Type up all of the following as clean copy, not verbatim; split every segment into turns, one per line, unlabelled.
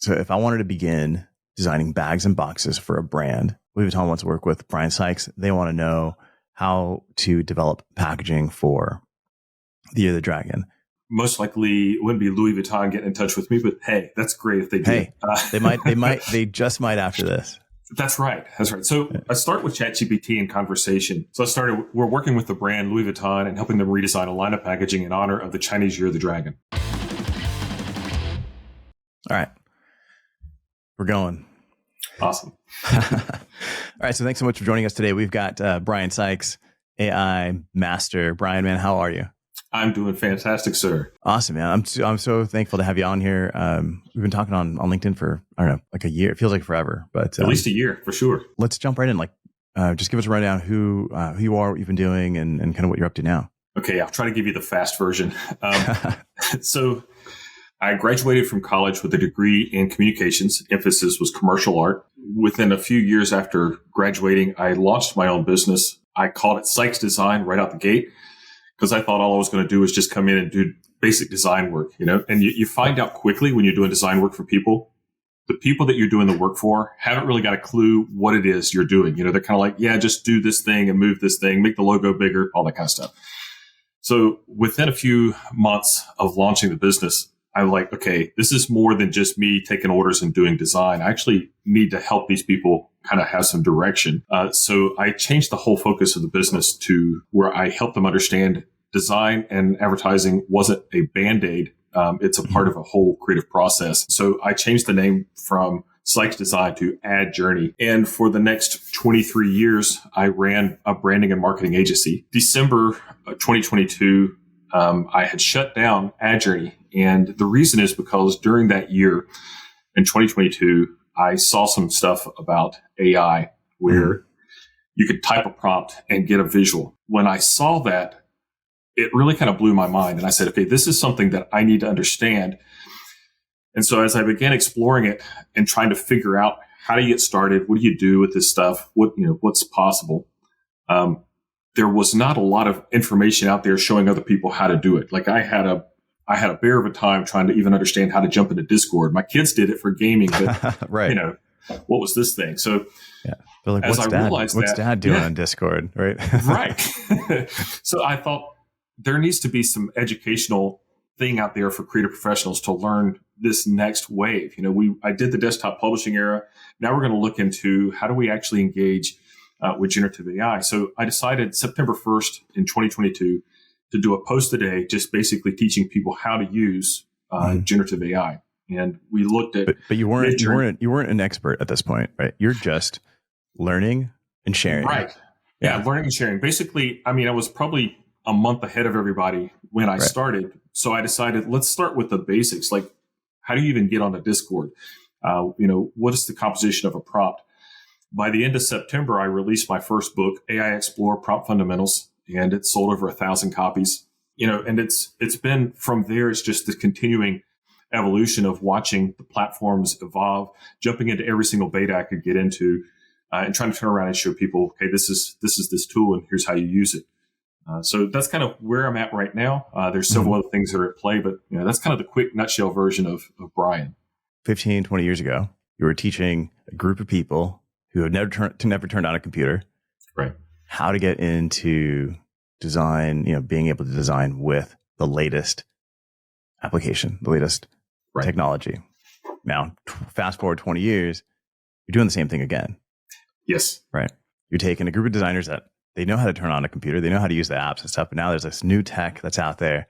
So if I wanted to begin designing bags and boxes for a brand, Louis Vuitton wants to work with Brian Sykes. They want to know how to develop packaging for the Year of the Dragon.
Most likely it wouldn't be Louis Vuitton getting in touch with me, but hey, that's great if they do.
Hey, they just might after this.
That's right. So I start with ChatGPT and conversation. So we're working with the brand Louis Vuitton and helping them redesign a line of packaging in honor of the Chinese Year of the Dragon.
All right. We're going.
Awesome.
All right. So thanks so much for joining us today. We've got Brian Sykes, AI master. Brian, man, how are you?
I'm doing fantastic, sir.
Awesome, man. I'm so thankful to have you on here. We've been talking on LinkedIn for, I don't know, like a year. It feels like forever, but
at least a year for sure.
Let's jump right in. Just give us a rundown who you are, what you've been doing, and kind of what you're up to now.
Okay, I'll try to give you the fast version. So I graduated from college with a degree in communications. Emphasis was commercial art. Within a few years after graduating, I launched my own business. I called it Sykes Design right out the gate, because I thought all I was going to do was just come in and do basic design work, and you find out quickly when you're doing design work for people, the people that you're doing the work for haven't really got a clue what it is you're doing. They're kind of like, yeah, just do this thing and move this thing, make the logo bigger, all that kind of stuff. So within a few months of launching the business, I'm like, okay, this is more than just me taking orders and doing design. I actually need to help these people kind of have some direction. So I changed the whole focus of the business to where I help them understand design and advertising wasn't a Band-Aid. It's a part of a whole creative process. So I changed the name from Sykes Design to Midjourney. And for the next 23 years, I ran a branding and marketing agency. December 2022, I had shut down Midjourney. And the reason is because during that year in 2022, I saw some stuff about AI where you could type a prompt and get a visual. When I saw that, it really kind of blew my mind. And I said, okay, this is something that I need to understand. And so as I began exploring it and trying to figure out how do you get started, what do you do with this stuff, what's possible, there was not a lot of information out there showing other people how to do it. Like I had a bear of a time trying to even understand how to jump into Discord. My kids did it for gaming, but
right.
What was this thing? So
yeah, like, what's dad doing on Discord, right?
Right. So I thought there needs to be some educational thing out there for creative professionals to learn this next wave. I did the desktop publishing era. Now we're going to look into how do we actually engage with generative AI. So I decided September 1st in 2022 to do a post a day, just basically teaching people how to use generative AI. And we looked at,
but you weren't an expert at this point, right? You're just learning and sharing,
right? Yeah, learning and sharing. Basically, I was probably a month ahead of everybody when I started. So I decided, let's start with the basics. Like, how do you even get on a Discord? What is the composition of a prompt? By the end of September, I released my first book, AI Explore Prompt Fundamentals, and it sold over 1,000 copies. And it's been from there. It's just the continuing evolution of watching the platforms evolve, jumping into every single beta I could get into, and trying to turn around and show people, okay, this is this tool, and here's how you use it. So that's kind of where I'm at right now. There's several other things that are at play, but that's kind of the quick nutshell version of Brian.
15, 20 years ago, you were teaching a group of people who had never turned on a computer,
right?
How to get into design, being able to design with the latest application, the latest technology. Now, fast forward 20 years, you're doing the same thing again.
Yes.
Right. You're taking a group of designers that they know how to turn on a computer, they know how to use the apps and stuff, but now there's this new tech that's out there.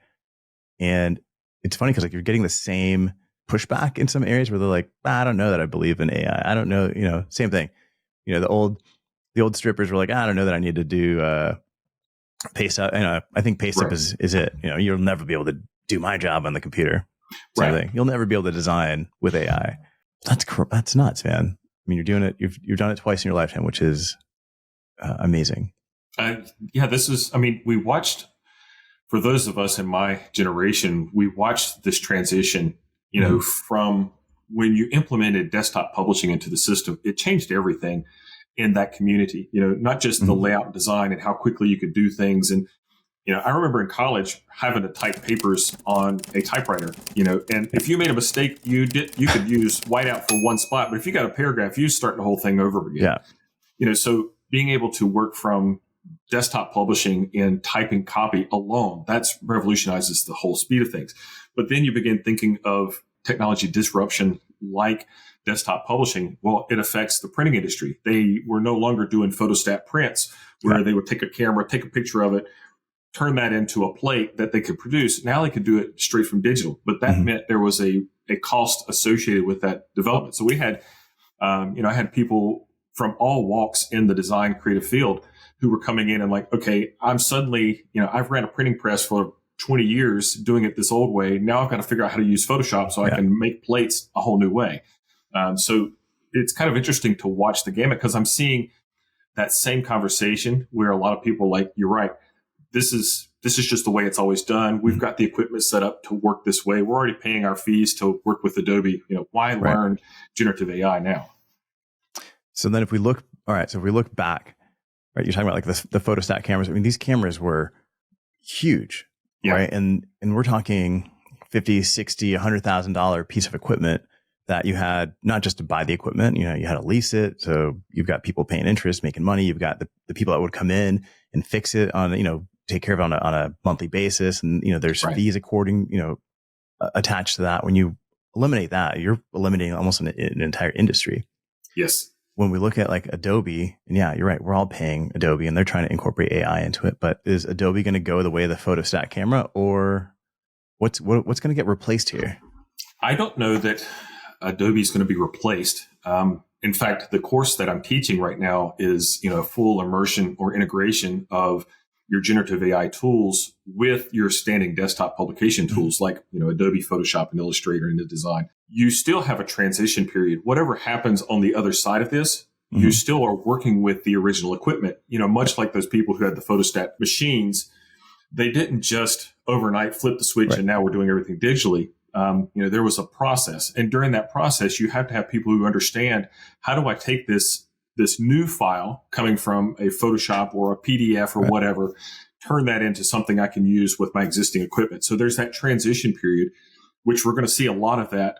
And it's funny because you're getting the same pushback in some areas where they're like, I don't know that I believe in AI. I don't know, same thing. The old strippers were like, I don't know that I need to do paste up. I think paste up is it. You'll never be able to do my job on the computer. Same thing. You'll never be able to design with AI. That's nuts, man. You're doing it. You've done it twice in your lifetime, which is amazing.
We watched, for those of us in my generation, we watched this transition, from when you implemented desktop publishing into the system. It changed everything in that community, not just the layout and design and how quickly you could do things. And I remember in college having to type papers on a typewriter, and if you made a mistake, you could use whiteout for one spot, but if you got a paragraph, you start the whole thing over again.
Yeah.
So being able to work from desktop publishing and typing copy alone, that's revolutionizes the whole speed of things. But then you begin thinking of technology disruption like desktop publishing. Well, it affects the printing industry. They were no longer doing photostat prints where they would take a camera, take a picture of it, turn that into a plate that they could produce. Now they could do it straight from digital, but that meant there was a cost associated with that development. So we had, I had people from all walks in the design creative field who were coming in and like, okay, I'm suddenly, I've ran a printing press for 20 years doing it this old way. Now I've got to figure out how to use Photoshop so I can make plates a whole new way. So it's kind of interesting to watch the gamut because I'm seeing that same conversation where a lot of people are like, you're right. This is just the way it's always done. We've got the equipment set up to work this way. We're already paying our fees to work with Adobe. Why learn generative AI now?
So then if we look back, right, you're talking about like the photostat cameras. I mean, these cameras were huge, right? And we're talking $50, $60, $100,000 piece of equipment that you had not just to buy the equipment, you had to lease it. So you've got people paying interest, making money. You've got the people that would come in and fix it on, take care of it on a monthly basis. And, there's fees according, attached to that. When you eliminate that, you're eliminating almost an entire industry.
Yes.
When we look at like Adobe, and yeah, you're right, we're all paying Adobe and they're trying to incorporate AI into it. But is Adobe going to go the way of the photostat camera, or what's going to get replaced here?
I don't know that Adobe is going to be replaced. In fact, the course that I'm teaching right now is, full immersion or integration of your generative AI tools with your standing desktop publication tools like, Adobe Photoshop and Illustrator and InDesign. You still have a transition period. Whatever happens on the other side of this, you still are working with the original equipment. Much like those people who had the photostat machines, they didn't just overnight flip the switch and now we're doing everything digitally. There was a process. And during that process, you have to have people who understand, how do I take this new file coming from a Photoshop or a PDF or whatever, turn that into something I can use with my existing equipment. So there's that transition period, which we're going to see a lot of that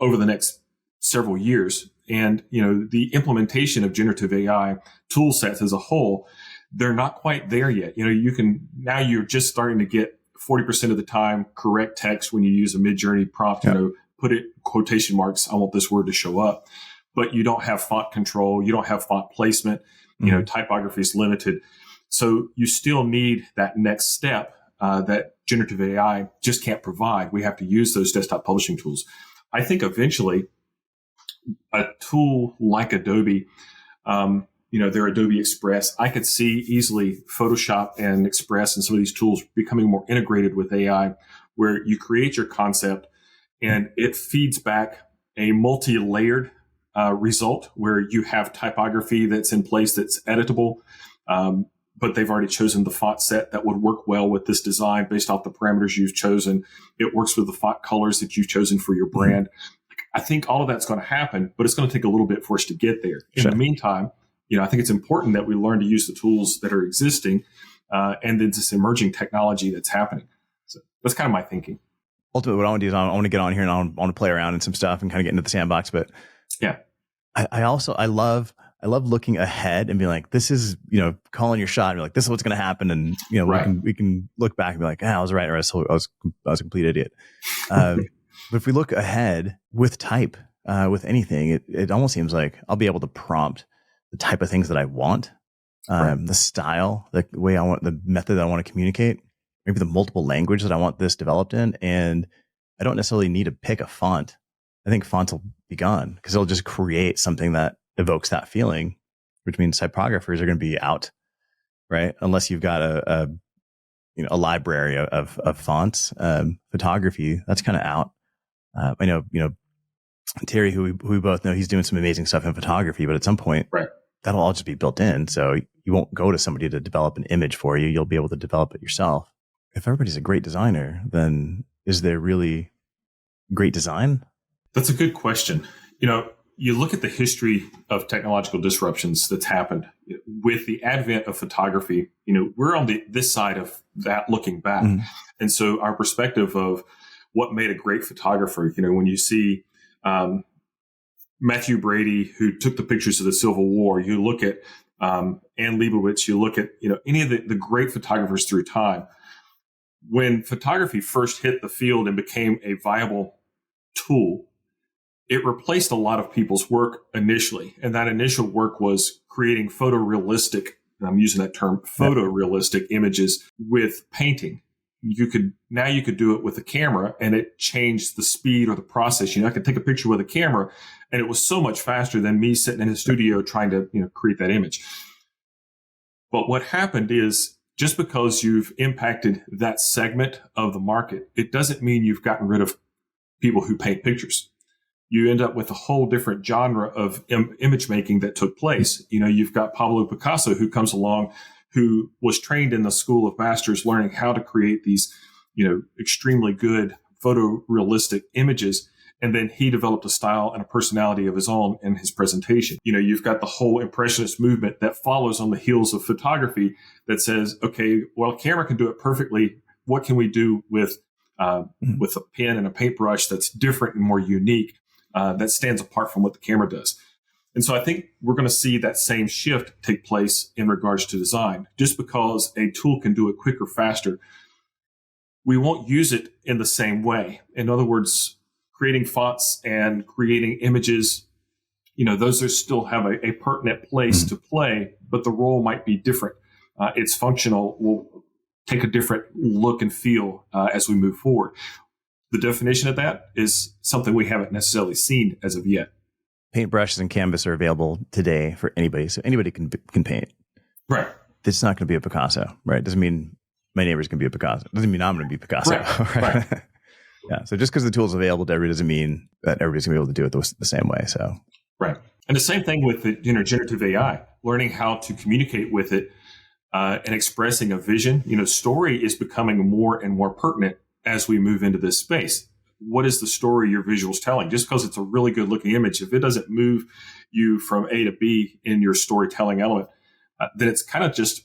over the next several years. And, the implementation of generative AI tool sets as a whole, they're not quite there yet. You're just starting to get 40% of the time correct text when you use a Midjourney prompt, put it quotation marks. I want this word to show up, but you don't have font control. You don't have font placement. Typography is limited. So you still need that next step that generative AI just can't provide. We have to use those desktop publishing tools. I think eventually a tool like Adobe, their Adobe Express, I could see easily Photoshop and Express and some of these tools becoming more integrated with AI, where you create your concept and it feeds back a multi-layered result where you have typography that's in place that's editable, but they've already chosen the font set that would work well with this design based off the parameters you've chosen. It works with the font colors that you've chosen for your brand. I think all of that's going to happen, but it's going to take a little bit for us to get there. In the meantime, I think it's important that we learn to use the tools that are existing and then this emerging technology that's happening. So that's kind of my thinking.
Ultimately, what I want to do is I want to get on here and I want to play around in some stuff and kind of get into the sandbox. But
yeah,
I love looking ahead and being like, this is, calling your shot and be like, this is what's going to happen. And, we can look back and be like, I was right. Or I was a complete idiot. But if we look ahead with type, with anything, it almost seems like I'll be able to prompt the type of things that I want, the style, the way I want, the method that I want to communicate, maybe the multiple language that I want this developed in. And I don't necessarily need to pick a font. I think fonts will be gone because it'll just create something that evokes that feeling, which means typographers are going to be out, right? Unless you've got a library of fonts. Photography, that's kind of out. I know, Terry, who we both know, he's doing some amazing stuff in photography, but at some point, that'll all just be built in. So you won't go to somebody to develop an image for you. You'll be able to develop it yourself. If everybody's a great designer, then is there really great design?
That's a good question. you look at the history of technological disruptions that's happened with the advent of photography. We're on this side of that looking back. And so our perspective of what made a great photographer, when you see Matthew Brady, who took the pictures of the Civil War, you look at Ann Leibovitz, you look at any of the great photographers through time. When photography first hit the field and became a viable tool, it replaced a lot of people's work initially. And that initial work was creating photorealistic, and I'm using that term, photorealistic images with painting. You could do it with a camera, and it changed the speed or the process. I could take a picture with a camera, and it was so much faster than me sitting in a studio trying to, create that image. But what happened is, just because you've impacted that segment of the market, it doesn't mean you've gotten rid of people who paint pictures. You end up with a whole different genre of image making that took place. You've got Pablo Picasso, who comes along, who was trained in the School of Masters, learning how to create these, extremely good photorealistic images. And then he developed a style and a personality of his own in his presentation. You've got the whole Impressionist movement that follows on the heels of photography that says, okay, well, a camera can do it perfectly. What can we do with a pen and a paintbrush that's different and more unique, that stands apart from what the camera does? And so I think we're going to see that same shift take place in regards to design. Just because a tool can do it quicker, faster, we won't use it in the same way. In other words, creating fonts and creating images, those still have a pertinent place to play, but the role might be different. Its functional will take a different look and feel as we move forward. The definition of that is something we haven't necessarily seen as of yet.
Paintbrushes and canvas are available today for anybody, so anybody can paint.
Right.
It's not going to be a Picasso, right? Doesn't mean my neighbor's going to be a Picasso. Doesn't mean I'm going to be Picasso.
Right.
Yeah. So just because the tool is available to everybody doesn't mean that everybody's going to be able to do it the same way. So
right. And the same thing with the generative AI, learning how to communicate with it and expressing a vision. Story is becoming more and more pertinent as we move into this space. What is the story your visual's telling? Just because it's a really good looking image, if it doesn't move you from A to B in your storytelling element, then it's kind of just,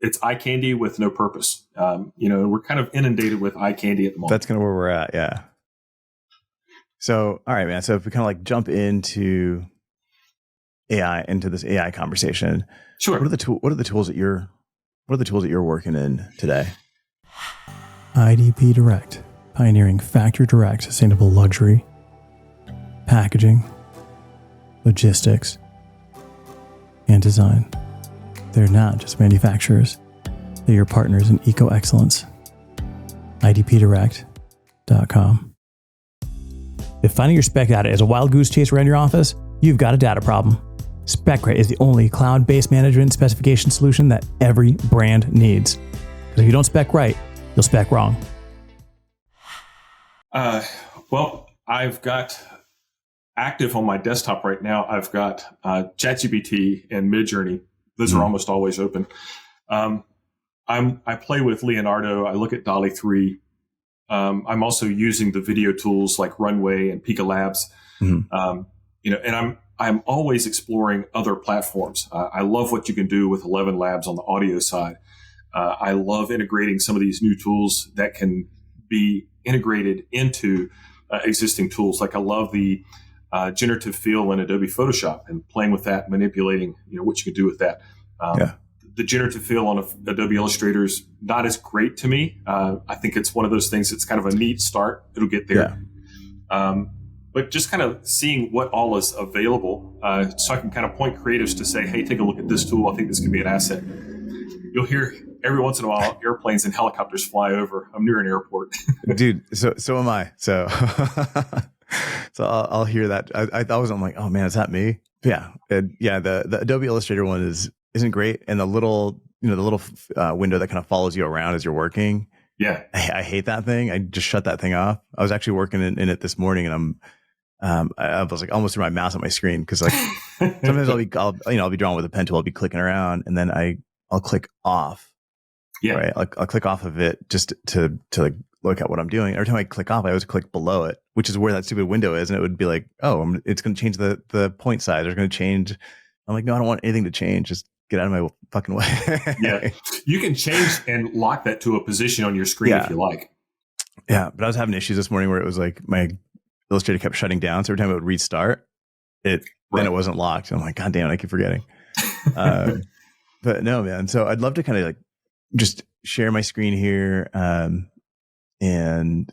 it's eye candy with no purpose. We're kind of inundated with eye candy at the moment.
That's kind of where we're at. Yeah. So, all right, man. So if we kind of like jump into AI, into this AI conversation,
sure.
What are the tools that you're working in today?
IDP Direct, pioneering factory direct sustainable luxury, packaging, logistics, and design. They're not just manufacturers, they're your partners in eco-excellence. IDPdirect.com. If finding your spec data is a wild goose chase around your office, you've got a data problem. SpecRite is the only cloud-based management specification solution that every brand needs. Because if you don't spec right, you'll spec wrong.
Well, I've got active on my desktop right now. I've got ChatGPT and Midjourney. Those are almost always open. I play with Leonardo. I look at DALL-E 3. I'm also using the video tools like Runway and Pika Labs. And I'm always exploring other platforms. I love what you can do with 11 Labs on the audio side. I love integrating some of these new tools that can be integrated into existing tools. Like I love the generative fill in Adobe Photoshop and playing with that, manipulating, what you can do with that. The generative fill on Adobe Illustrator is not as great to me. I think it's one of those things that's kind of a neat start. It'll get there. But just kind of seeing what all is available, so I can kind of point creatives to say, hey, take a look at this tool. I think this could be an asset. You'll hear every once in a while airplanes and helicopters fly over. I'm near an airport.
Dude, so am I. So I'll hear that. I'm like, oh man, is that me? Yeah. The Adobe Illustrator one isn't great. And the little window that kind of follows you around as you're working.
Yeah.
I hate that thing. I just shut that thing off. I was actually working in it this morning and I was like almost threw my mouse at my screen. Cause like sometimes I'll be drawing with a pen tool. I'll be clicking around and then I'll click off
Yeah.
Right. I'll click off of it just to like look at what I'm doing. Every time I click off, I always click below it, which is where that stupid window is. And it would be like, oh, it's going to change the point size. It's going to change. I'm like, no, I don't want anything to change. Just get out of my fucking way.
Yeah. You can change and lock that to a position on your screen if you like.
Yeah. But I was having issues this morning where it was like my Illustrator kept shutting down. So every time it would restart, then it wasn't locked. And I'm like, God damn it, I keep forgetting. But no, man. So I'd love to kind of like just share my screen here. And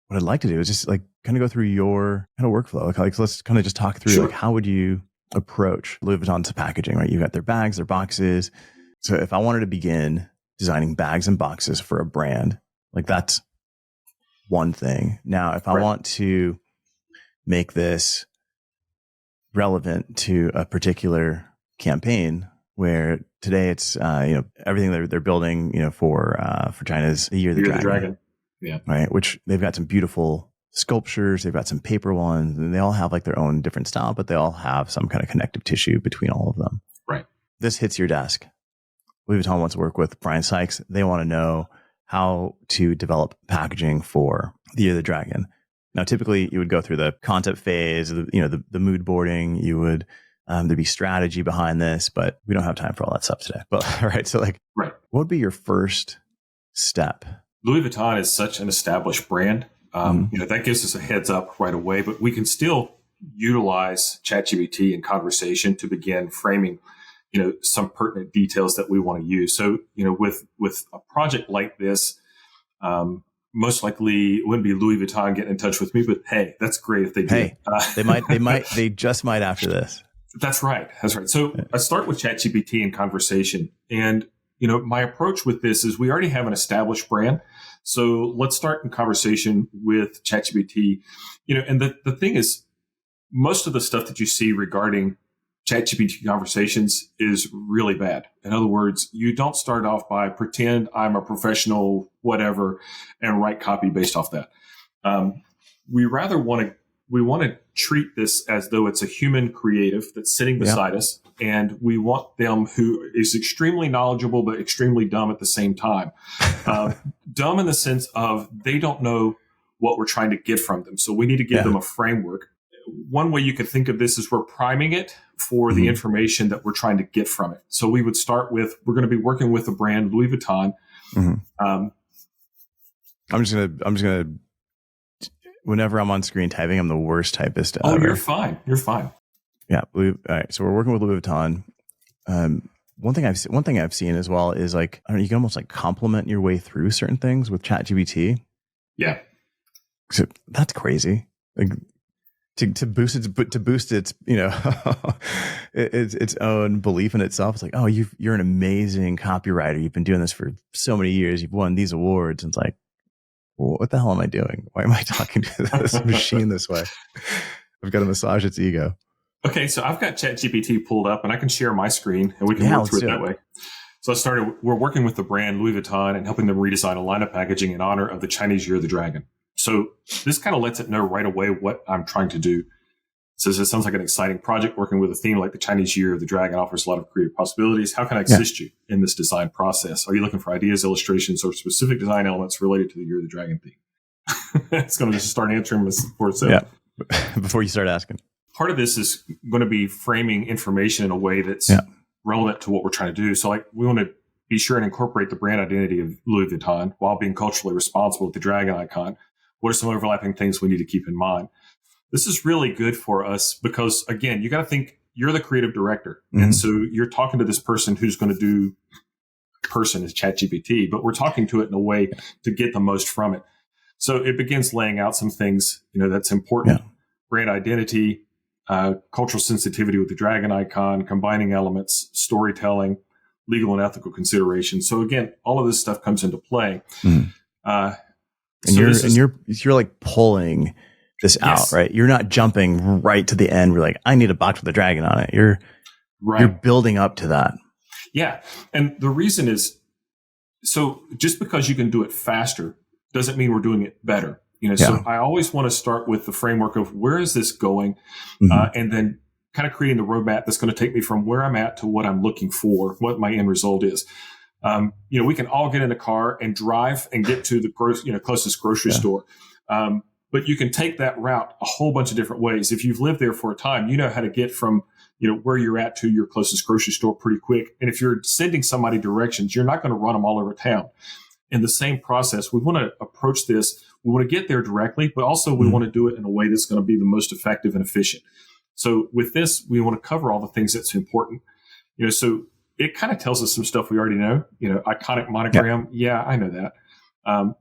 what I'd like to do is just like kind of go through your kind of workflow. Like let's kind of just talk through like how would you approach Louis Vuitton's packaging, right? You've got their bags, their boxes. So if I wanted to begin designing bags and boxes for a brand, like that's one thing. Now, if I want to make this relevant to a particular campaign, where today it's everything they're building for China's the Year of the Dragon.
Yeah.
Right. Which they've got some beautiful sculptures. They've got some paper ones, and they all have like their own different style, but they all have some kind of connective tissue between all of them.
Right.
This hits your desk. Louis Vuitton wants to work with Brian Sykes. They want to know how to develop packaging for the Year of the Dragon. Now, typically you would go through the concept phase, the mood boarding. You would, there'd be strategy behind this, but we don't have time for all that stuff today. But all right. So what would be your first step?
Louis Vuitton is such an established brand. That gives us a heads up right away, but we can still utilize ChatGPT in conversation to begin framing, some pertinent details that we want to use. So, with a project like this, most likely it wouldn't be Louis Vuitton getting in touch with me, but hey, that's great if they do.
Hey, they just might after this.
That's right. So I start with ChatGPT in conversation, and my approach with this is we already have an established brand. So let's start in conversation with ChatGPT. And the thing is, most of the stuff that you see regarding ChatGPT conversations is really bad. In other words, you don't start off by pretend I'm a professional, whatever, and write copy based off that. We want to treat this as though it's a human creative that's sitting beside us, and we want them who is extremely knowledgeable but extremely dumb at the same time. Dumb in the sense of they don't know what we're trying to get from them. So we need to give them a framework. One way you could think of this is we're priming it for the information that we're trying to get from it. So we would start with, we're going to be working with the brand Louis Vuitton.
I'm just gonna whenever I'm on screen typing, I'm the worst typist ever.
Oh, you're fine.
Yeah. All right. So we're working with Louis Vuitton. One thing I've seen as well is like, I don't know, you can almost like compliment your way through certain things with ChatGPT.
Yeah.
So that's crazy. Like to boost its its own belief in itself. It's like, oh, you're an amazing copywriter. You've been doing this for so many years. You've won these awards. And it's like, well, what the hell am I doing? Why am I talking to this machine this way? I've got to massage its ego.
Okay, so I've got ChatGPT pulled up, and I can share my screen, and we can work through it that way. So we're working with the brand Louis Vuitton and helping them redesign a line of packaging in honor of the Chinese Year of the Dragon. So this kind of lets it know right away what I'm trying to do. It says, it sounds like an exciting project. Working with a theme like the Chinese Year of the Dragon offers a lot of creative possibilities. How can I assist you in this design process? Are you looking for ideas, illustrations, or specific design elements related to the Year of the Dragon theme? It's going to just start answering this for itself.
Yeah. Before you start asking.
Part of this is going to be framing information in a way that's relevant to what we're trying to do. So like we want to be sure and incorporate the brand identity of Louis Vuitton while being culturally responsible with the dragon icon. What are some overlapping things we need to keep in mind? This is really good for us because, again, you got to think you're the creative director. Mm-hmm. And so you're talking to this person who's going to do, person is ChatGPT, but we're talking to it in a way to get the most from it. So it begins laying out some things, that's important. Yeah. Brand identity, cultural sensitivity with the dragon icon, combining elements, storytelling, legal and ethical considerations. So again, all of this stuff comes into play. Mm-hmm.
You're like pulling this out, right? You're not jumping right to the end. We're like, I need a box with a dragon on it. You're building up to that.
Yeah. And the reason is, so just because you can do it faster doesn't mean we're doing it better. So I always want to start with the framework of where is this going? Mm-hmm. And then kind of creating the roadmap that's going to take me from where I'm at to what I'm looking for, what my end result is. We can all get in a car and drive and get to the closest grocery store. But you can take that route a whole bunch of different ways. If you've lived there for a time, you know how to get from where you're at to your closest grocery store pretty quick. And if you're sending somebody directions, you're not going to run them all over town. In the same process, we want to approach this. We want to get there directly, but also we want to do it in a way that's going to be the most effective and efficient. So with this, we want to cover all the things that's important. So it kind of tells us some stuff we already know. Iconic monogram. Yeah, I know that.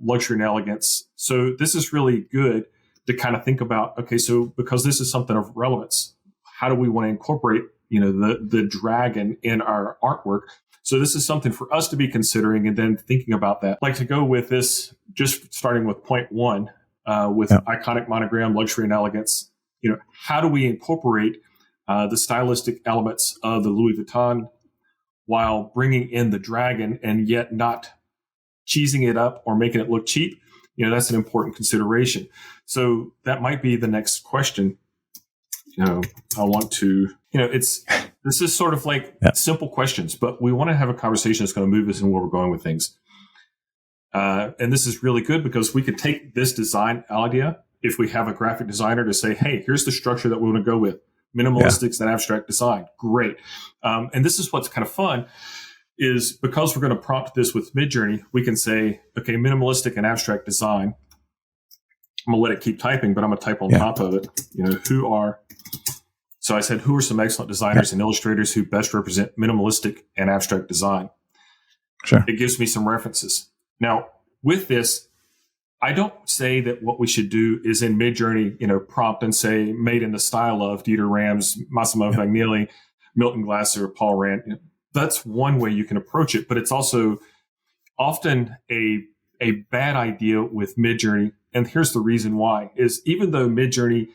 Luxury and elegance. So this is really good to kind of think about, okay, so because this is something of relevance, how do we want to incorporate, the dragon in our artwork? So this is something for us to be considering and then thinking about that. Like to go with this, just starting with point one, with iconic monogram, luxury and elegance. How do we incorporate the stylistic elements of the Louis Vuitton while bringing in the dragon and yet not cheesing it up or making it look cheap? That's an important consideration. So that might be the next question. I want to, this is sort of like simple questions, but we want to have a conversation that's going to move us in where we're going with things. And this is really good because we could take this design idea, if we have a graphic designer, to say, hey, here's the structure that we want to go with. Minimalistics and abstract design. Great. And this is what's kind of fun is because we're going to prompt this with Midjourney, we can say, okay, minimalistic and abstract design. I'm going to let it keep typing, but I'm going to type on top of it, So I said, who are some excellent designers and illustrators who best represent minimalistic and abstract design?
Sure.
It gives me some references. Now, with this, I don't say that what we should do is in Midjourney, prompt and say, made in the style of Dieter Rams, Massimo Vagnelli, Milton Glasser, Paul Rand. That's one way you can approach it, but it's also often a bad idea with Midjourney. And here's the reason why, is even though Midjourney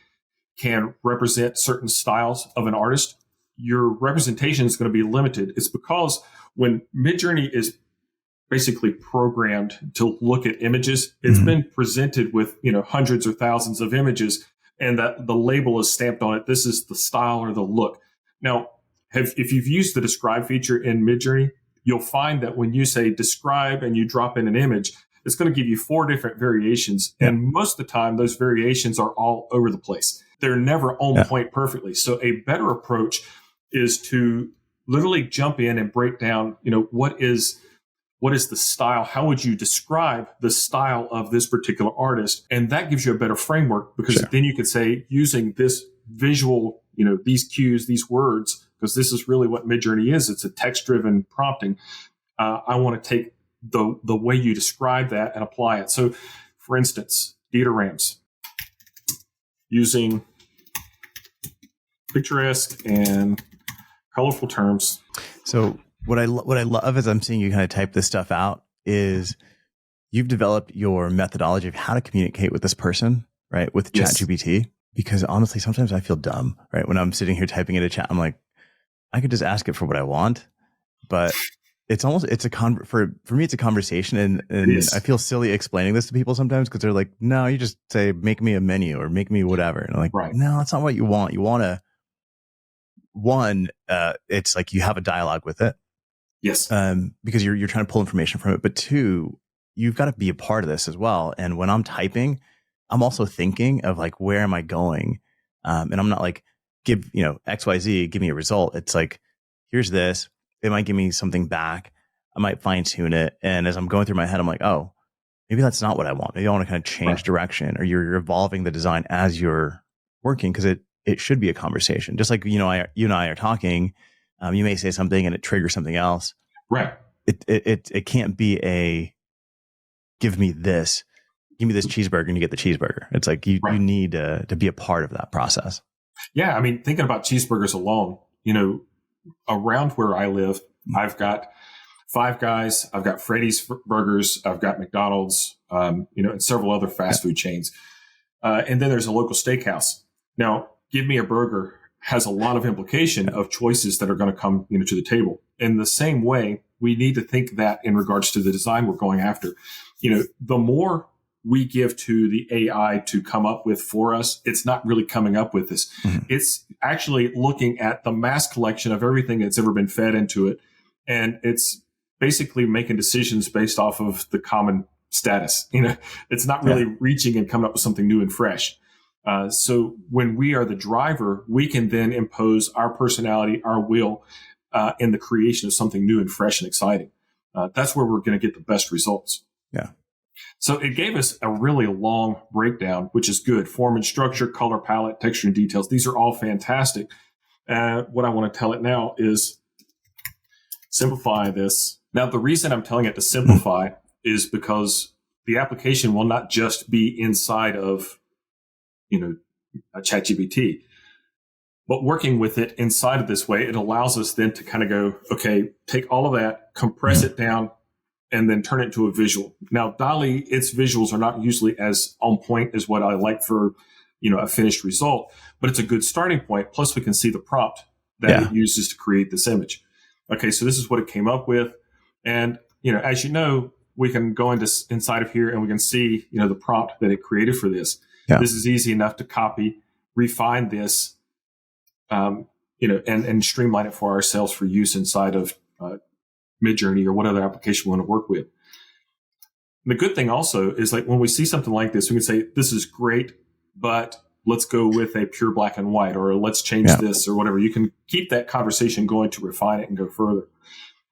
can represent certain styles of an artist, your representation is going to be limited. It's because when Midjourney is basically programmed to look at images, it's been presented with, hundreds or thousands of images, and that the label is stamped on it. This is the style or the look. Now, if you've used the describe feature in Midjourney, you'll find that when you say describe and you drop in an image, it's going to give you 4 different variations. And most of the time, those variations are all over the place. They're never on point perfectly. So a better approach is to literally jump in and break down, what is the style? How would you describe the style of this particular artist? And that gives you a better framework because then you could say, using this visual, these cues, these words, because this is really what Midjourney is. It's a text-driven prompting. I want to take the way you describe that and apply it. So, for instance, Dieter Rams, using picturesque and colorful terms.
So what I love as I'm seeing you kind of type this stuff out is you've developed your methodology of how to communicate with this person, right? With ChatGPT, because honestly, sometimes I feel dumb, right? When I'm sitting here typing into chat, I'm like, I could just ask it for what I want, but for me, it's a conversation. And I feel silly explaining this to people sometimes because they're like, no, you just say, make me a menu or make me whatever. And I'm like, no, that's not what you want. You want to, it's like you have a dialogue with it.
Yes.
Because you're trying to pull information from it. But 2, you've got to be a part of this as well. And when I'm typing, I'm also thinking of like, where am I going? And I'm not like, give, XYZ, give me a result. It's like, here's this. It might give me something back. I might fine tune it. And as I'm going through my head, I'm like, oh, maybe that's not what I want. Maybe I want to kind of change direction, or you're evolving the design as you're working, because it should be a conversation. Just like, you and I are talking, you may say something and it triggers something else.
Right.
It can't be a, give me this cheeseburger and you get the cheeseburger. It's like, you need to be a part of that process.
Yeah. I mean, thinking about cheeseburgers alone, around where I live, I've got Five Guys, I've got Freddy's Burgers, I've got McDonald's, and several other fast food chains. And then there's a local steakhouse. Now, Give Me a Burger has a lot of implication of choices that are going to come, to the table. In the same way, we need to think that in regards to the design we're going after. The more we give to the AI to come up with for us, it's not really coming up with this. Mm-hmm. It's actually looking at the mass collection of everything that's ever been fed into it. And it's basically making decisions based off of the common status. It's not really reaching and coming up with something new and fresh. So when we are the driver, we can then impose our personality, our will, in the creation of something new and fresh and exciting. That's where we're going to get the best results.
Yeah.
So it gave us a really long breakdown, which is good. Form and structure, color palette, texture and details. These are all fantastic. What I want to tell it now is simplify this. Now, the reason I'm telling it to simplify is because the application will not just be inside of, a ChatGPT, but working with it inside of this way, it allows us then to kind of go, okay, take all of that, compress it down, and then turn it into a visual. Now, DALL-E, its visuals are not usually as on point as what I like for, a finished result, but it's a good starting point. Plus, we can see the prompt that it uses to create this image. Okay, so this is what it came up with. And, as you know, we can go inside of here and we can see, the prompt that it created for this. Yeah. This is easy enough to copy, refine this, and streamline it for ourselves for use inside of Midjourney or what other application we want to work with. And the good thing also is like when we see something like this, we can say, this is great, but let's go with a pure black and white, or let's change this or whatever. You can keep that conversation going to refine it and go further.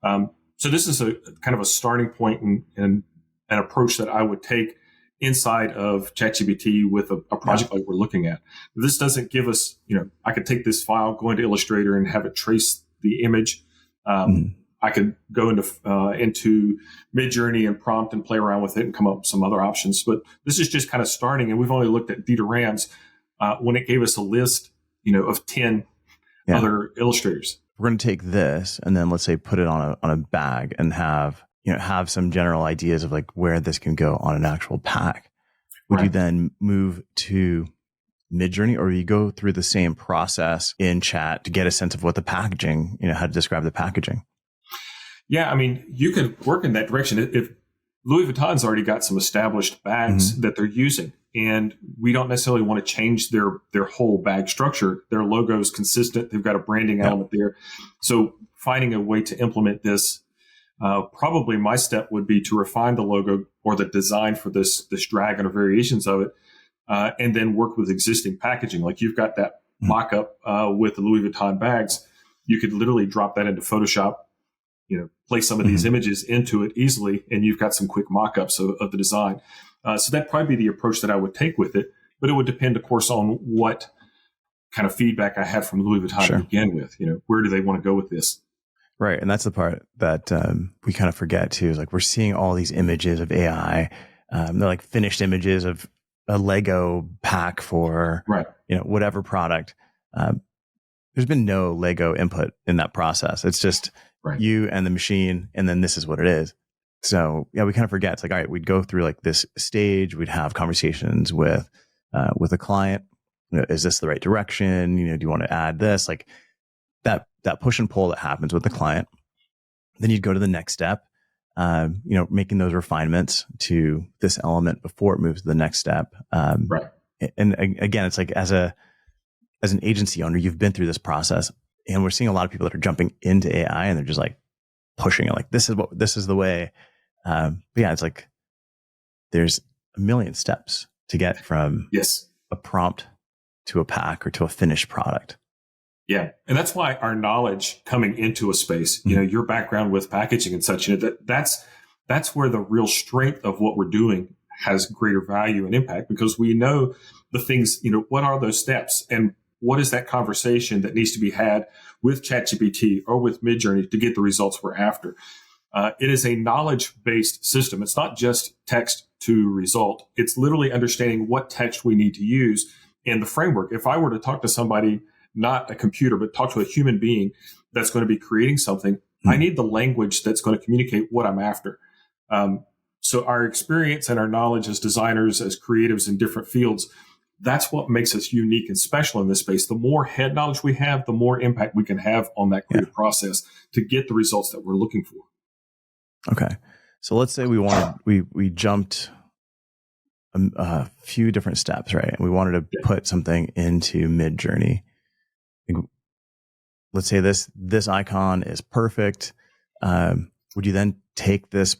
So this is a kind of a starting point and an approach that I would take inside of ChatGPT with a project like we're looking at. This doesn't give us, I could take this file, go into Illustrator and have it trace the image. I could go into Midjourney and prompt and play around with it and come up with some other options. But this is just kind of starting, and we've only looked at Dieter Rams when it gave us a list, of 10 other illustrators.
We're going to take this and then let's say put it on a bag and have some general ideas of like where this can go on an actual pack. Would you then move to Midjourney, or you go through the same process in chat to get a sense of what the packaging, how to describe the packaging?
Yeah, I mean, you could work in that direction. If Louis Vuitton's already got some established bags that they're using, and we don't necessarily want to change their whole bag structure. Their logo is consistent. They've got a branding element there. So finding a way to implement this, probably my step would be to refine the logo or the design for this dragon or variations of it, and then work with existing packaging. Like you've got that mock-up with the Louis Vuitton bags. You could literally drop that into Photoshop, place some of these images into it easily, and you've got some quick mock-ups of the design. So that'd probably be the approach that I would take with it, but it would depend, of course, on what kind of feedback I had from Louis Vuitton to begin with. Where do they want to go with this?
Right. And that's the part that we kind of forget too, is like we're seeing all these images of AI. They're like finished images of a Lego pack for, whatever product. There's been no Lego input in that process. It's just you and the machine, and then this is what it is. So we kind of forget. It's like, all right, we'd go through like this stage. We'd have conversations with a client. Is this the right direction? Do you want to add this? Like that push and pull that happens with the client. Then you'd go to the next step, making those refinements to this element before it moves to the next step. And again, it's like as an agency owner, you've been through this process, and we're seeing a lot of people that are jumping into AI and they're just like pushing it. Like this is the way. But yeah, it's like there's a million steps to get from a prompt to a pack or to a finished product.
Yeah. And that's why our knowledge coming into a space, your background with packaging and such, that's where the real strength of what we're doing has greater value and impact, because we know the things, what are those steps and what is that conversation that needs to be had with ChatGPT or with Midjourney to get the results we're after. It is a knowledge-based system. It's not just text to result. It's literally understanding what text we need to use and the framework. If I were to talk to somebody, not a computer, but talk to a human being that's going to be creating something, I need the language that's going to communicate what I'm after. So our experience and our knowledge as designers, as creatives in different fields, that's what makes us unique and special in this space. The more head knowledge we have, the more impact we can have on that creative process to get the results that we're looking for.
Okay. So let's say we jumped a few different steps, right? And we wanted to put something into Midjourney. Let's say this icon is perfect. would you then take this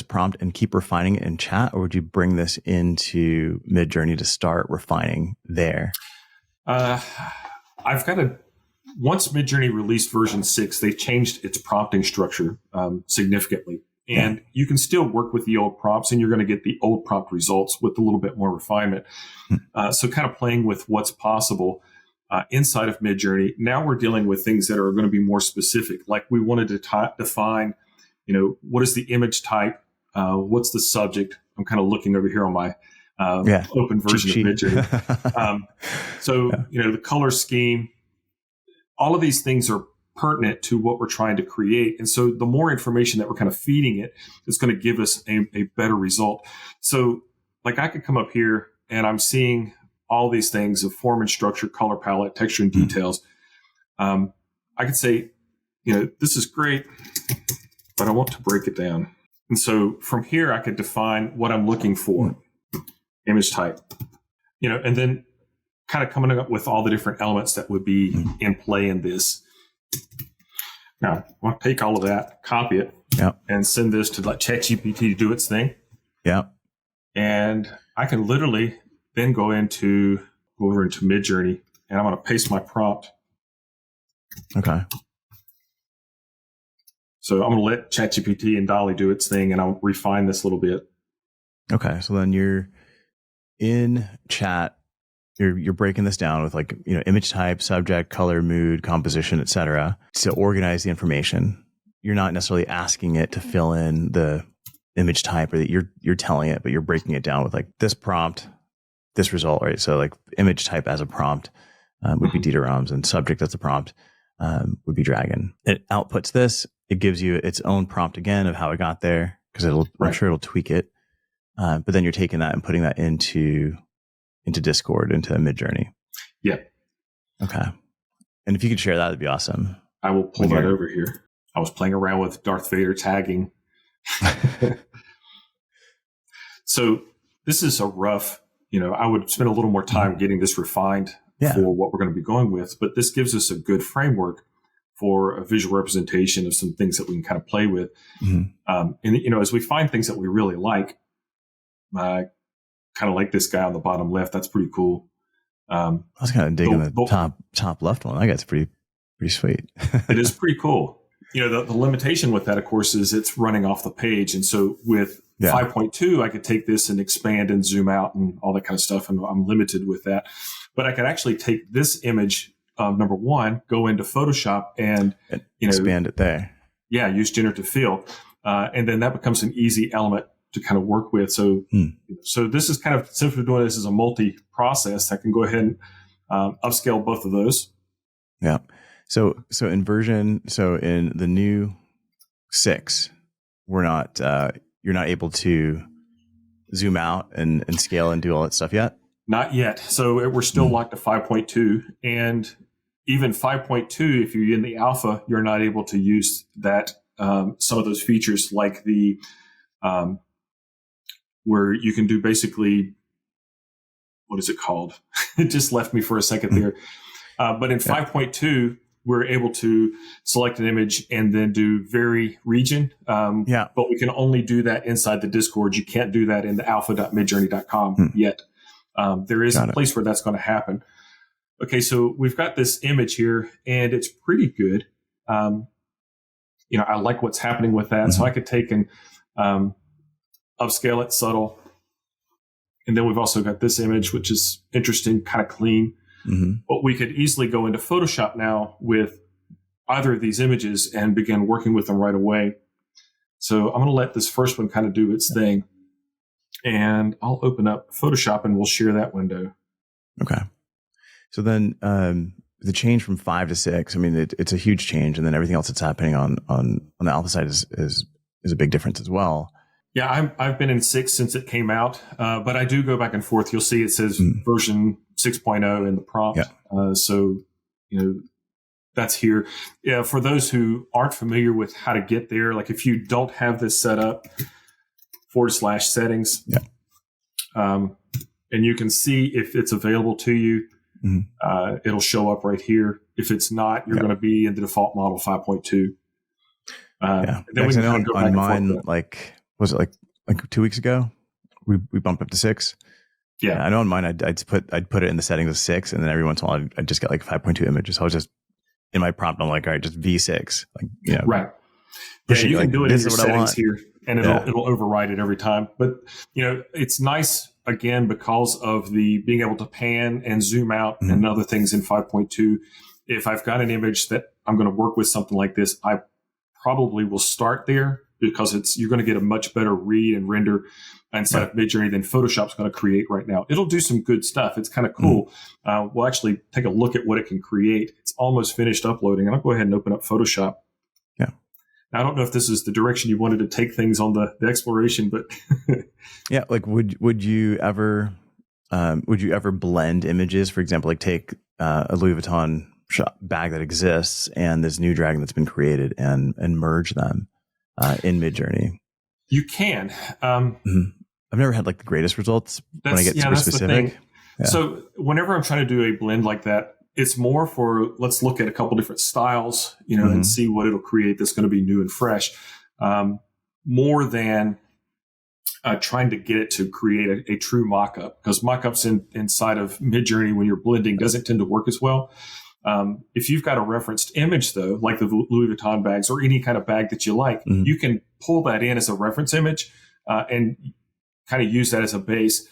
prompt and keep refining it in chat, or would you bring this into Midjourney to start refining there?
Once Midjourney released version 6, they changed its prompting structure significantly. And you can still work with the old prompts, and you're going to get the old prompt results with a little bit more refinement. So kind of playing with what's possible inside of Midjourney. Now we're dealing with things that are going to be more specific. Like we wanted to define, what is the image type? What's the subject? I'm kind of looking over here on my open version of Midjourney. The color scheme, all of these things are pertinent to what we're trying to create. And so the more information that we're kind of feeding it, it's going to give us a better result. So like I could come up here and I'm seeing all these things of form and structure, color palette, texture and details. I could say, this is great, but I want to break it down. And so from here, I could define what I'm looking for, image type, and then kind of coming up with all the different elements that would be in play in this. Now, I want to take all of that, copy it, and send this to like ChatGPT to do its thing.
Yeah.
And I can literally then go over into Midjourney, and I'm going to paste my prompt.
Okay.
So I'm going to let ChatGPT and DALL-E do its thing, and I'll refine this a little bit.
Okay. So then you're in chat. You're breaking this down with image type, subject, color, mood, composition, etc. to organize the information. You're not necessarily asking it to fill in the image type, or that you're telling it, but you're breaking it down with this prompt, this result, right? So image type as a prompt would be DITA-ROMs, and subject as a prompt would be Dragon. It outputs this. It gives you its own prompt again of how it got there, because I'm sure it'll tweak it. But then you're taking that and putting that into Discord, into Midjourney.
Yeah.
Okay. And if you could share that, it'd be awesome.
I will pull that over here. I was playing around with Darth Vader tagging. So this is a rough, I would spend a little more time getting this refined for what we're going to be going with, but this gives us a good framework for a visual representation of some things that we can kind of play with. And as we find things that we really like, kind of like this guy on the bottom left. That's pretty cool.
I was kind of digging the top left one. That guy's pretty sweet.
It is pretty cool. The limitation with that, of course, is it's running off the page. And so with 5.2, I could take this and expand and zoom out and all that kind of stuff. And I'm limited with that. But I could actually take this image, number one, go into Photoshop and
expand it there.
Yeah, use generative fill. And then that becomes an easy element to kind of work with. So this is kind of, since we're doing this as a multi-process, I can go ahead and upscale both of those.
Yeah. So in the new 6, you're not able to zoom out and scale and do all that stuff yet?
Not yet. So we're still locked to 5.2, and even 5.2, if you're in the alpha, you're not able to use that, some of those features like the, where you can do basically, what is it called? It just left me for a second there. But in 5.2, we're able to select an image and then do vary region. But we can only do that inside the Discord. You can't do that in the alpha.midjourney.com yet. There is a place where that's going to happen. Okay, so we've got this image here, and it's pretty good. I like what's happening with that. So I could take and upscale it, subtle. And then we've also got this image, which is interesting, kind of clean. But we could easily go into Photoshop now with either of these images and begin working with them right away. So I'm going to let this first one kind of do its thing. And I'll open up Photoshop and we'll share that window.
Okay. So then the change from 5 to 6, I mean, it's a huge change. And then everything else that's happening on the alpha side is a big difference as well.
Yeah, I've been in 6 since it came out, but I do go back and forth. You'll see it says version 6.0 in the prompt. So, that's here. Yeah, for those who aren't familiar with how to get there, like if you don't have this set up, /settings, and you can see if it's available to you. It'll show up right here. If it's not, you're going to be in the default model 5.2.
Yeah.
Then we
Actually,
can kind of go back
on
and forth
mine,
with it.
like, was it like 2 weeks ago? We bumped up to 6.
Yeah.
I know on mine, I'd put it in the settings of 6, and then every once in a while, I'd just get like 5.2 images. So I was just in my prompt, I'm like, all right, just V6, like,
Right. Yeah,
pushing,
you can
like,
do it in
this
your
is what I
settings
want.
here, and it'll override it every time. But it's nice again because of the being able to pan and zoom out and other things in 5.2. If I've got an image that I'm going to work with something like this, I probably will start there because you're going to get a much better read and render inside of Midjourney than Photoshop's going to create right now. It'll do some good stuff. It's kind of cool. We'll actually take a look at what it can create. It's almost finished uploading, and I'll go ahead and open up Photoshop.
Yeah.
Now, I don't know if this is the direction you wanted to take things on the exploration, but
yeah, like would you ever blend images? For example, like take a Louis Vuitton bag that exists and this new dragon that's been created and merge them in Midjourney.
You can.
I've never had like the greatest results when I get super specific.
Yeah. So whenever I'm trying to do a blend like that, it's more for let's look at a couple different styles, and see what it'll create that's going to be new and fresh, more than trying to get it to create a true mock-up, because mock-ups inside of Midjourney when you're blending doesn't tend to work as well. If you've got a referenced image, though, like the Louis Vuitton bags or any kind of bag that you like, you can pull that in as a reference image and kind of use that as a base.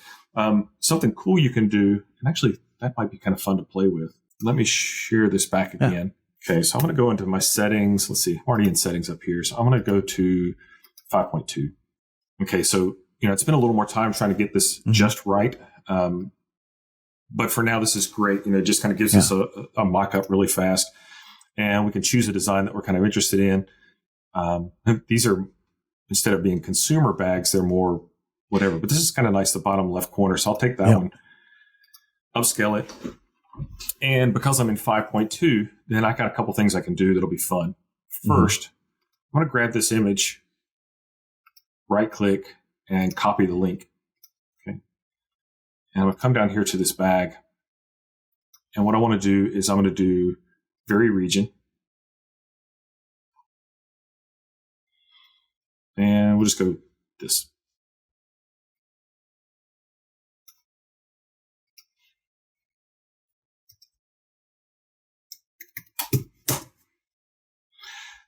Something cool you can do, and actually that might be kind of fun to play with. Let me share this back again. Okay, so I'm going to go into my settings. Let's see, I'm already in settings up here. So I'm going to go to 5.2. Okay, so it's been a little more time trying to get this just right. But for now, this is great. It just kind of gives us a mock-up really fast. And we can choose a design that we're kind of interested in. These are, instead of being consumer bags, they're more whatever. But this is kind of nice, the bottom left corner. So I'll take that one, upscale it. And because I'm in 5.2, then I got a couple things I can do that'll be fun. First, I'm going to grab this image, right-click, and copy the link. Okay. And I'm going to come down here to this bag. And what I want to do is I'm going to do vary region. And we'll just go this.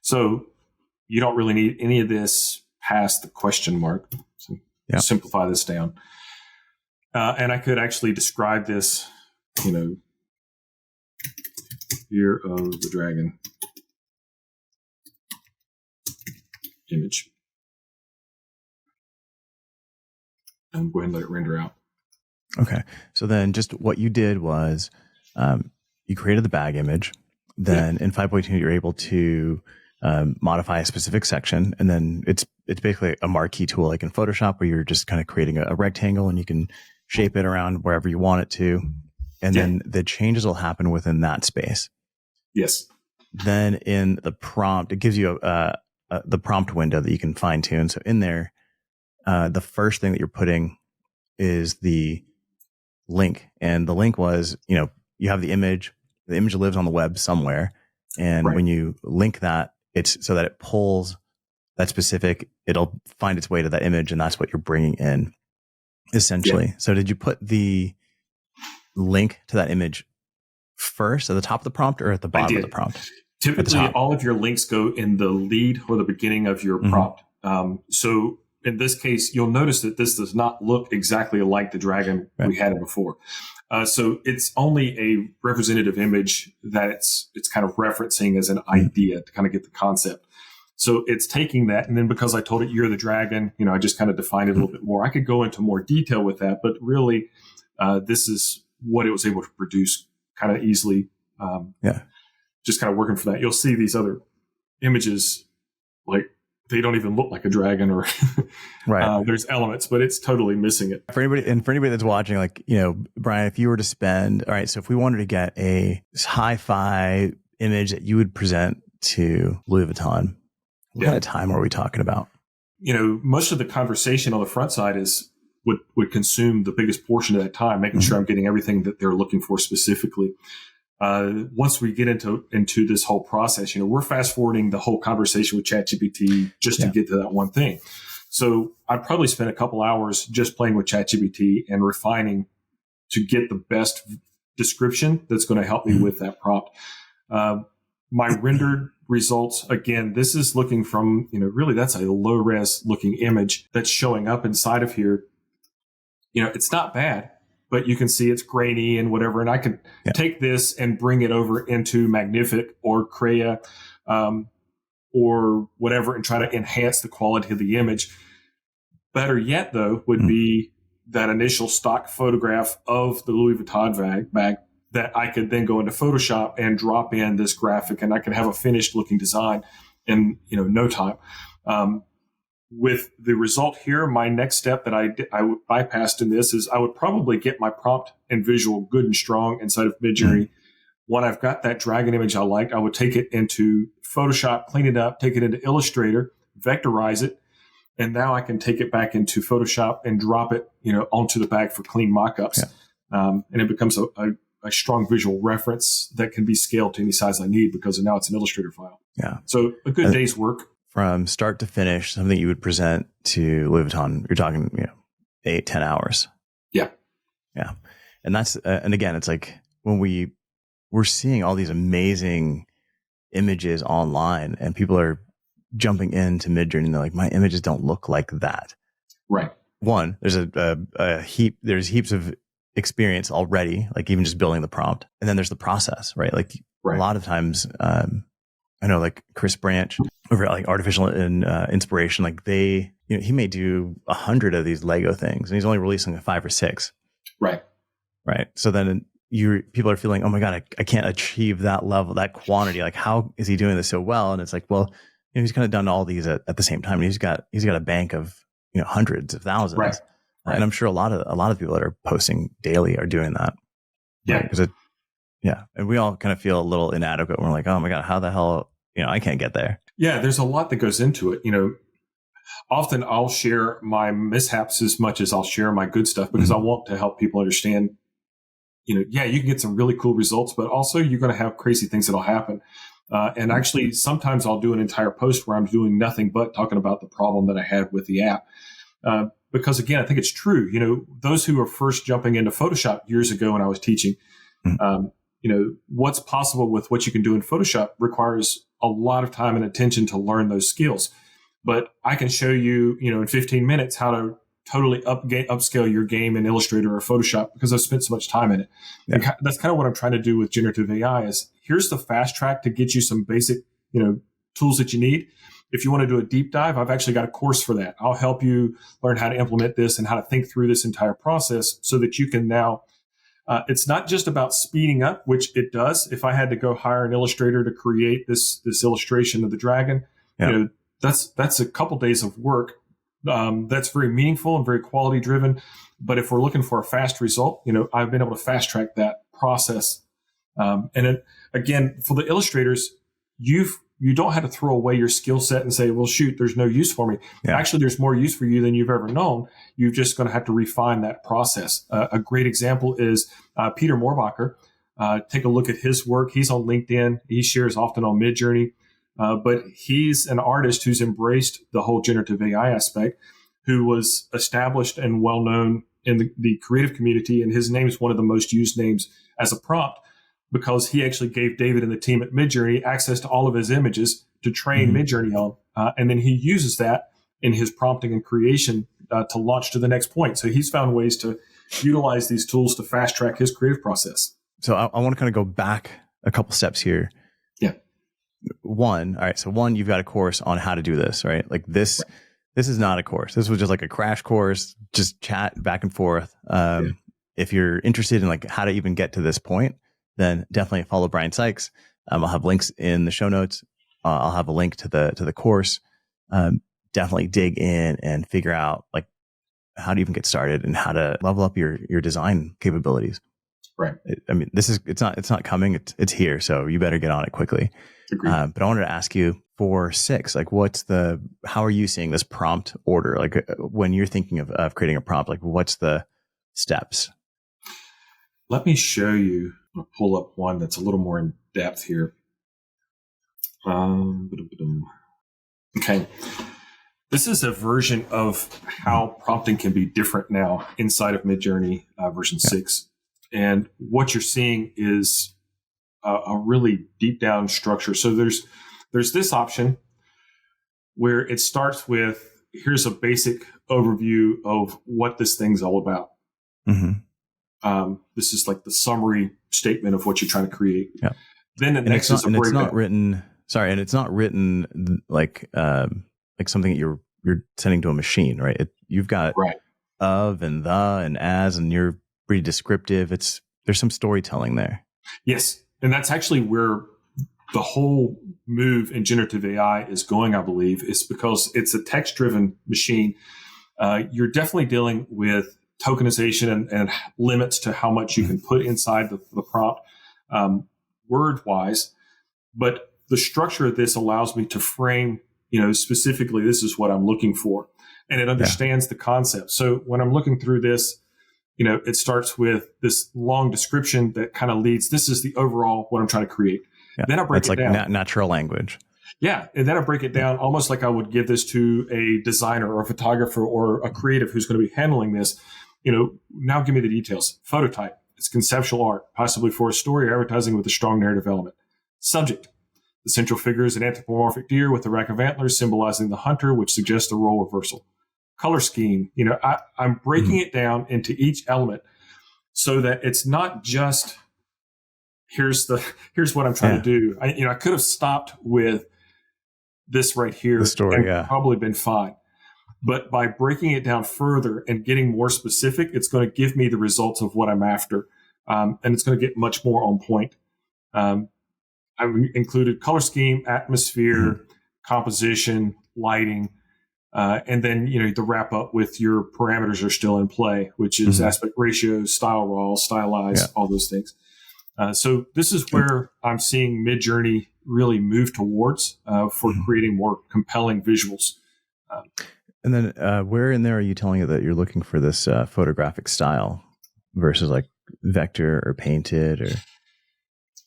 So you don't really need any of this past the question mark. So simplify this down. And I could actually describe this, Year of the Dragon image. And go ahead and let it render out.
Okay. So then just what you did was you created the bag image. Then in 5.2, you're able to modify a specific section. And then it's basically a marquee tool like in Photoshop where you're just kind of creating a rectangle and you can shape it around wherever you want it to. And then the changes will happen within that space.
Yes.
Then in the prompt, it gives you the prompt window that you can fine tune. So in there, the first thing that you're putting is the link. And the link was, you have the image lives on the web somewhere. And when you link that, it's so that it pulls that specific, it'll find its way to that image. And that's what you're bringing in essentially. So did you put the link to that image first at the top of the prompt or at the bottom of the prompt?
Typically, all of your links go in the lead or the beginning of your prompt. So in this case, you'll notice that this does not look exactly like the dragon we had it before. So it's only a representative image that it's kind of referencing as an idea to kind of get the concept. So it's taking that, and then because I told it you're the dragon, I just kind of defined it a little bit more. I could go into more detail with that, but really, this is what it was able to produce kind of easily. Just kind of working for that. You'll see these other images, like they don't even look like a dragon or there's elements, but it's totally missing it.
For anybody that's watching, like, Brian, if you were to spend, all right, so if we wanted to get a hi-fi image that you would present to Louis Vuitton, what kind of time are we talking about?
Most of the conversation on the front side would consume the biggest portion of that time, making sure I'm getting everything that they're looking for specifically. once we get into this whole process, we're fast forwarding the whole conversation with ChatGPT just to get to that one thing. So I'd probably spend a couple hours just playing with ChatGPT and refining to get the best description that's going to help me with that prompt. My rendered results, again, this is looking from, really that's a low res looking image that's showing up inside of here. It's not bad, but you can see it's grainy and whatever. And I can take this and bring it over into Magnific or Crea, or whatever, and try to enhance the quality of the image. Better yet, though, would be that initial stock photograph of the Louis Vuitton bag that I could then go into Photoshop and drop in this graphic, and I could have a finished looking design in no time. With the result here, my next step that I bypassed in this is I would probably get my prompt and visual good and strong inside of Midjourney. When I've got that dragon image I liked, I would take it into Photoshop, clean it up, take it into Illustrator, vectorize it, and now I can take it back into Photoshop and drop it, onto the bag for clean mockups. And it becomes a strong visual reference that can be scaled to any size I need because now it's an Illustrator file.
Yeah.
So a good day's work.
From start to finish, something you would present to Louis Vuitton, you're talking, 8-10 hours.
Yeah.
Yeah. And that's, and again, it's like when we're seeing all these amazing images online and people are jumping into Midjourney and they're like, my images don't look like that.
Right.
One, there's there's heaps of experience already, like even just building the prompt. And then there's the process, right? Like a lot of times, I know like Chris Branch over at like Artificial Inspiration, like they, he may do 100 of these Lego things and he's only releasing 5 or 6.
Right.
Right. So then people are feeling, oh my God, I can't achieve that level, that quantity. Like, how is he doing this so well? And it's like, well, he's kind of done all these at the same time. And he's got a bank of, hundreds of thousands.
Right.
And I'm sure a lot of people that are posting daily are doing that.
Yeah.
Because and we all kind of feel a little inadequate. We're like, oh my God, how the hell, I can't get there.
Yeah. There's a lot that goes into it. Often I'll share my mishaps as much as I'll share my good stuff because I want to help people understand, you can get some really cool results, but also you're going to have crazy things that'll happen. And actually, sometimes I'll do an entire post where I'm doing nothing but talking about the problem that I had with the app. Because again, I think it's true. Those who are first jumping into Photoshop years ago when I was teaching, what's possible with what you can do in Photoshop requires a lot of time and attention to learn those skills. But I can show you, in 15 minutes how to totally upscale your game in Illustrator or Photoshop because I've spent so much time in it. Yeah. And that's kind of what I'm trying to do with generative AI is here's the fast track to get you some basic, tools that you need. If you want to do a deep dive, I've actually got a course for that. I'll help you learn how to implement this and how to think through this entire process so that you can now, it's not just about speeding up, which it does. If I had to go hire an illustrator to create this illustration of the dragon, that's a couple days of work. That's very meaningful and very quality driven. But if we're looking for a fast result, I've been able to fast track that process. And then again, for the illustrators, you don't have to throw away your skill set and say, well, shoot, there's no use for me. Yeah. Actually, there's more use for you than you've ever known. You're just going to have to refine that process. A great example is Peter Moorbacher. Take a look at his work. He's on LinkedIn. He shares often on Midjourney. But he's an artist who's embraced the whole generative AI aspect, who was established and well-known in the creative community. And his name is one of the most used names as a prompt because he actually gave David and the team at Midjourney access to all of his images to train Midjourney on. And then he uses that in his prompting and creation to launch to the next point. So he's found ways to utilize these tools to fast track his creative process.
So I want to kind of go back a couple steps here.
Yeah.
All right. So you've got a course on how to do this, right? Like this, This is not a course. This was just like a crash course, just chat back and forth. If you're interested in like how to even get to this point, then definitely follow Brian Sykes. I'll have links in the show notes. I'll have a link to the course. Definitely dig in and figure out like how to even get started and how to level up your design capabilities.
Right.
It's not coming. It's here. So you better get on it quickly. But I wanted to ask you for Sykes, like how are you seeing this prompt order? Like when you're thinking of creating a prompt, like what's the steps?
Let me show you I'll pull up one that's a little more in depth here. Okay. This is a version of how prompting can be different now inside of Midjourney version 6. And what you're seeing is a really deep down structure. So there's this option where it starts with, here's a basic overview of what this thing's all about. Mm-hmm. This is like the summary statement of what you're trying to create. Yeah. Then the next is a breakdown.
And it's not written like something that you're sending to a machine, right? You've got of and the and as, and you're pretty descriptive. There's some storytelling there.
Yes. And that's actually where the whole move in generative AI is going, I believe, is because it's a text-driven machine. You're definitely dealing with tokenization and limits to how much you can put inside the prompt word-wise. But the structure of this allows me to frame, specifically, this is what I'm looking for. And it understands the concept. So when I'm looking through this, it starts with this long description that kind of leads, this is the overall what I'm trying to create.
Yeah.
Then I break it down. It's like
natural language.
Yeah. And then I break it down almost like I would give this to a designer or a photographer or a creative who's going to be handling this. Now give me the details. Phototype. It's conceptual art, possibly for a story or advertising with a strong narrative element. Subject. The central figure is an anthropomorphic deer with a rack of antlers symbolizing the hunter, which suggests a role reversal. Color scheme. I'm breaking it down into each element so that it's not just here's what I'm trying to do. I could have stopped with this right here,
the story,
and probably been fine. But by breaking it down further and getting more specific, it's going to give me the results of what I'm after, and it's going to get much more on point. I've included color scheme, atmosphere, composition, lighting. And then, the wrap up with your parameters are still in play, which is aspect ratios, style raw, stylized, all those things. So this is where I'm seeing Midjourney really move towards for creating more compelling visuals.
And then where in there are you telling it that you're looking for this photographic style versus like vector or painted or?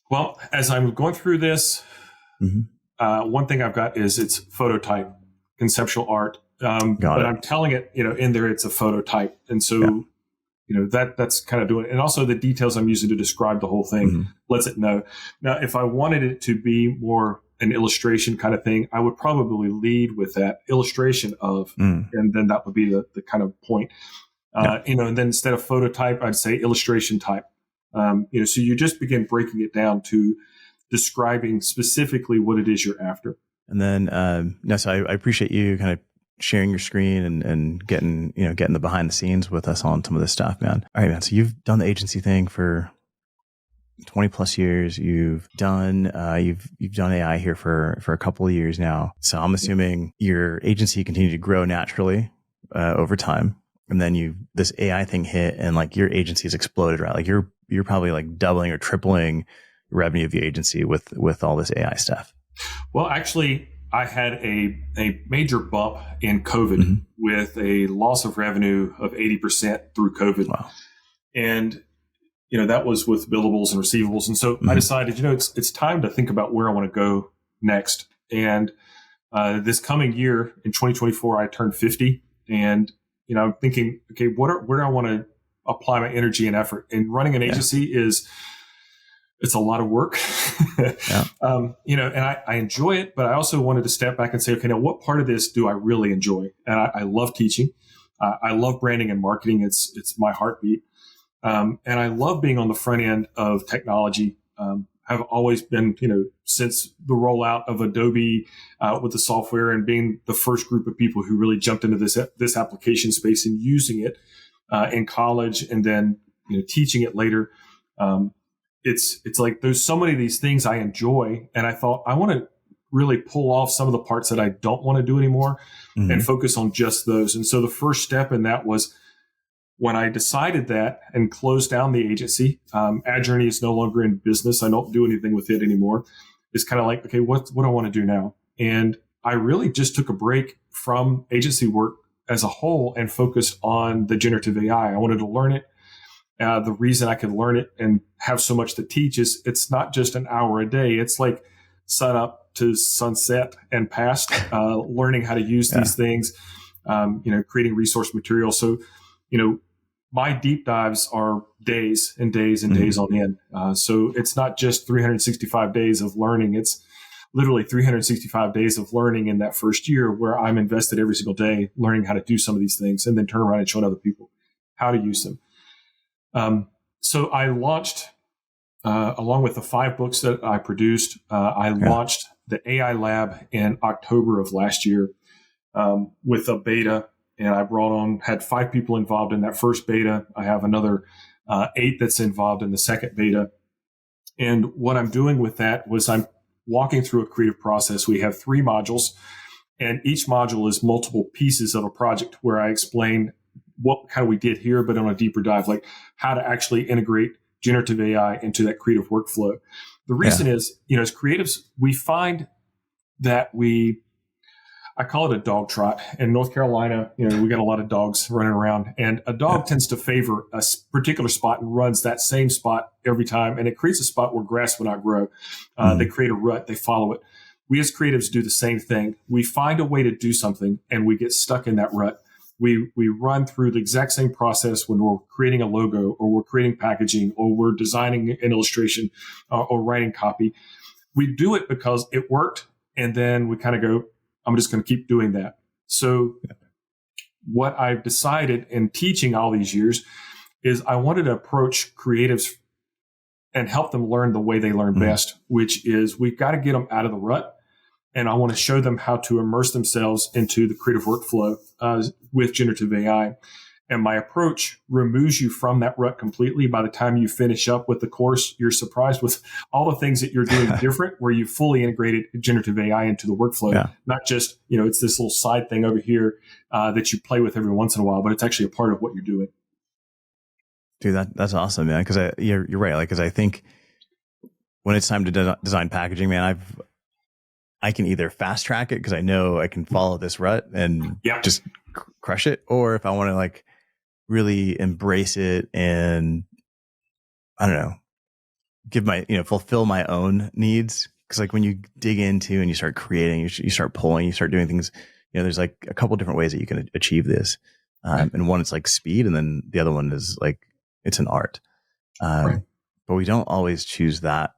Well, as I'm going through this, one thing I've got is it's phototype. Conceptual art, but I'm telling it, in there it's a phototype, and so that's kind of doing it. And also the details I'm using to describe the whole thing lets it know. Now, if I wanted it to be more an illustration kind of thing, I would probably lead with that illustration of, and then that would be the kind of point. And then instead of phototype, I'd say illustration type. So you just begin breaking it down to describing specifically what it is you're after.
And then, so I appreciate you kind of sharing your screen and getting the behind the scenes with us on some of this stuff, man. All right, man. So you've done the agency thing for 20 plus years. You've done AI here for a couple of years now. So I'm assuming your agency continued to grow naturally over time. And then this AI thing hit and like your agency has exploded, right? Like you're probably like doubling or tripling revenue of the agency with all this AI stuff.
Well, actually, I had a major bump in COVID with a loss of revenue of 80% through COVID. Wow. And, that was with billables and receivables. And so I decided, it's time to think about where I want to go next. And this coming year in 2024, I turned 50. And, I'm thinking, okay, where do I want to apply my energy and effort? And running an agency it's a lot of work, and I enjoy it, but I also wanted to step back and say, okay, now what part of this do I really enjoy? And I love teaching. I love branding and marketing. It's my heartbeat. And I love being on the front end of technology. I've always been, since the rollout of Adobe with the software and being the first group of people who really jumped into this application space and using it in college and then, teaching it later. It's like there's so many of these things I enjoy, and I thought I want to really pull off some of the parts that I don't want to do anymore and focus on just those. And so the first step in that was when I decided that and closed down the agency. Midjourney is no longer in business. I don't do anything with it anymore. It's kind of like, okay, what do I want to do now? And I really just took a break from agency work as a whole and focused on the generative AI. I wanted to learn it. The reason I could learn it and have so much to teach is it's not just an hour a day. It's like sun up to sunset and past, learning how to use these things, creating resource material. So, my deep dives are days and days and days on end. So it's not just 365 days of learning. It's literally 365 days of learning in that first year where I'm invested every single day learning how to do some of these things and then turn around and show other people how to use them. So I launched, along with the 5 books that I produced, I launched the AI Lab in October of last year with a beta. And I had 5 people involved in that first beta. I have another 8 that's involved in the second beta. And what I'm doing with that was I'm walking through a creative process. We have 3 modules, and each module is multiple pieces of a project where I explain what kind of we did here, but on a deeper dive, like how to actually integrate generative AI into that creative workflow. The reason is, as creatives, we find that I call it a dog trot. In North Carolina, we got a lot of dogs running around, and a dog tends to favor a particular spot and runs that same spot every time. And it creates a spot where grass will not grow. They create a rut. They follow it. We as creatives do the same thing. We find a way to do something and we get stuck in that rut. We run through the exact same process when we're creating a logo or we're creating packaging or we're designing an illustration or writing copy. We do it because it worked. And then we kind of go, I'm just going to keep doing that. So what I've decided in teaching all these years is I wanted to approach creatives and help them learn the way they learn best, which is we've got to get them out of the rut. And I want to show them how to immerse themselves into the creative workflow with generative AI. And my approach removes you from that rut completely. By the time you finish up with the course, you're surprised with all the things that you're doing different, where you fully integrated generative AI into the workflow. Not just, it's this little side thing over here that you play with every once in a while, but it's actually a part of what you're doing.
Dude, that's awesome, man. Because you're right. Like, because I think when it's time to design packaging, man, I can either fast track it because I know I can follow this rut and just crush it, or if I want to really embrace it and I don't know, give fulfill my own needs. Cause when you dig into and you start creating, you start pulling, you start doing things, there's a couple different ways that you can achieve this. And one, it's speed. And then the other one is it's an art. But we don't always choose that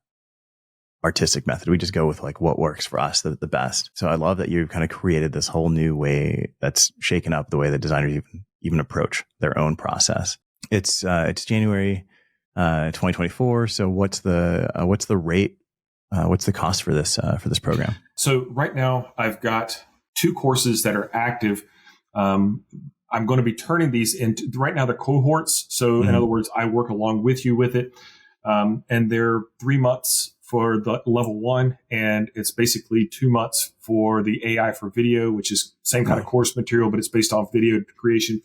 artistic method. We just go with what works for us the best. So I love that you've kind of created this whole new way that's shaken up the way that designers even approach their own process. It's January 2024. So what's the rate? What's the cost for this program?
So right now I've got 2 courses that are active. I'm going to be turning these into, right now they're cohorts. So in other words, I work along with you with it. And they're 3 months for the level 1, and it's basically 2 months for the AI for video, which is same kind of course material, but it's based off video creation.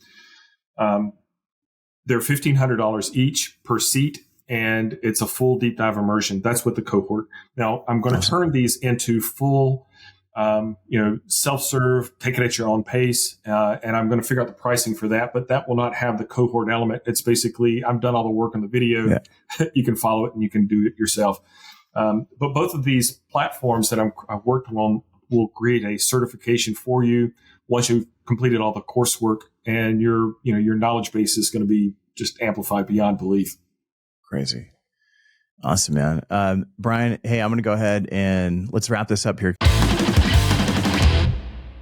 They're $1,500 each per seat, and it's a full deep dive immersion. That's what the cohort. Now I'm going to turn these into full, self-serve, take it at your own pace, and I'm going to figure out the pricing for that. But that will not have the cohort element. It's basically I've done all the work on the video. Yeah. You can follow it and you can do it yourself. But both of these platforms that I've worked on will create a certification for you once you've completed all the coursework, and your knowledge base is going to be just amplified beyond belief.
Crazy. Awesome, man. Brian, hey, I'm going to go ahead and let's wrap this up here.